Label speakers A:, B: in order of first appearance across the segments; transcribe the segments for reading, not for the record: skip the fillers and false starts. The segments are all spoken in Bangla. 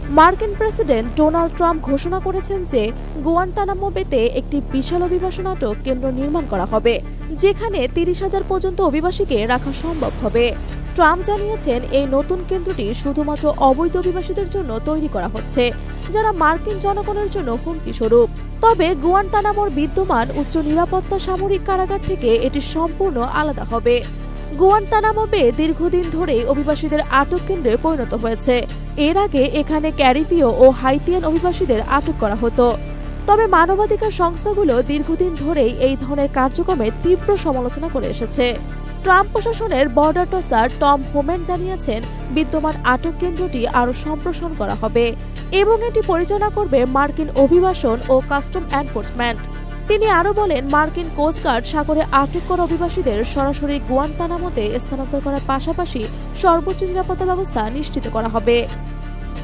A: মার্কিন প্রেসিডেন্ট ডোনাল্ড ট্রাম্প ঘোষণা করেছেন যে গুয়ান্তানামো বেতে একটি বিশাল অভিবাসন আটক কেন্দ্র নির্মাণ করা হবে, যেখানে ৩০,০০০ পর্যন্ত অভিবাসীকে রাখা সম্ভব হবে। ট্রাম্প জানিয়েছেন এই নতুন কেন্দ্রটি শুধুমাত্র অবৈধ অভিবাসীদের জন্য তৈরি করা হচ্ছে, যারা মার্কিন জনগণের জন্য হুমকি স্বরূপ। তবে গুয়ান্তানামোর বিদ্যমান উচ্চ নিরাপত্তা সামরিক কারাগার থেকে এটি সম্পূর্ণ আলাদা হবে। গুয়ান্তানামো বে দীর্ঘদিন ধরেই অভিবাসীদের আটক কেন্দ্রে পরিণত হয়েছে। এর আগে এখানে ক্যারিবীয় ও হাইতিয়ান অভিবাসীদের আটক করা হতো। তবে মানবাধিকার সংস্থাগুলো দীর্ঘদিন ধরেই এই ধরনের কার্যক্রমে তীব্র সমালোচনা করে এসেছে। ট্রাম্প প্রশাসনের বর্ডার টসার টম হোম্যান জানিয়েছেন বিদ্যমান আটক কেন্দ্রটি আরও সম্প্রসারণ করা হবে এবং এটি পরিচালনা করবে মার্কিন অভিবাসন ও কাস্টম এনফোর্সমেন্ট। তিনি আরও বলেন, মার্কিন কোস্টগার্ড সাগরে আটক করা অভিবাসীদের সরাসরি গুয়ান্তানামোতে স্থানান্তর করার পাশাপাশি সর্বোচ্চ নিরাপত্তা ব্যবস্থা নিশ্চিত করা হবে।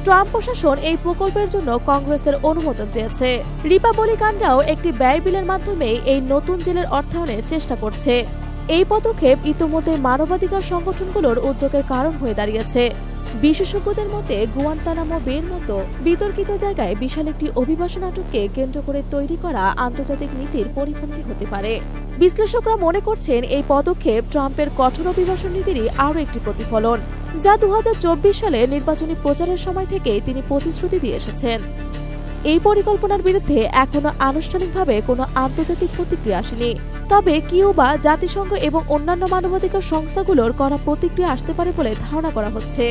A: ট্রাম্প প্রশাসন এই প্রকল্পের জন্য কংগ্রেসের অনুমোদন চেয়েছে। রিপাবলিকানরাও একটি ব্যয় বিলের মাধ্যমে এই নতুন জেলের অর্থায়নের চেষ্টা করছে। এই পদক্ষেপ ইতোমধ্যে মানবাধিকার সংগঠনগুলোর উদ্যোগের কারণ হয়ে দাঁড়িয়েছে। বিশেষজ্ঞদের মতে গুয়ান্তানামো বের মতো বিতর্কিত জায়গায় বিশাল একটি অভিবাসন আটককে কেন্দ্র করে তৈরি করা আন্তর্জাতিক নীতির পরিপন্থী হতে পারে। বিশ্লেষকরা মনে করছেন এই পদক্ষেপ ট্রাম্পের কঠোর অভিবাসন নীতিরই আরও একটি প্রতিফলন, যা ২০২৪ সালে নির্বাচনী প্রচারের সময় থেকে তিনি প্রতিশ্রুতি দিয়ে এসেছেন। এই পরিকল্পনার বিরুদ্ধে এখনো আনুষ্ঠানিকভাবে কোনো আন্তর্জাতিক প্রতিক্রিয়া আসেনি। তবে কিউবা, জাতিসংঘ এবং অন্যান্য মানবাধিকার সংস্থাগুলোর কড়া প্রতিক্রিয়া আসতে পারে বলে ধারণা করা হচ্ছে।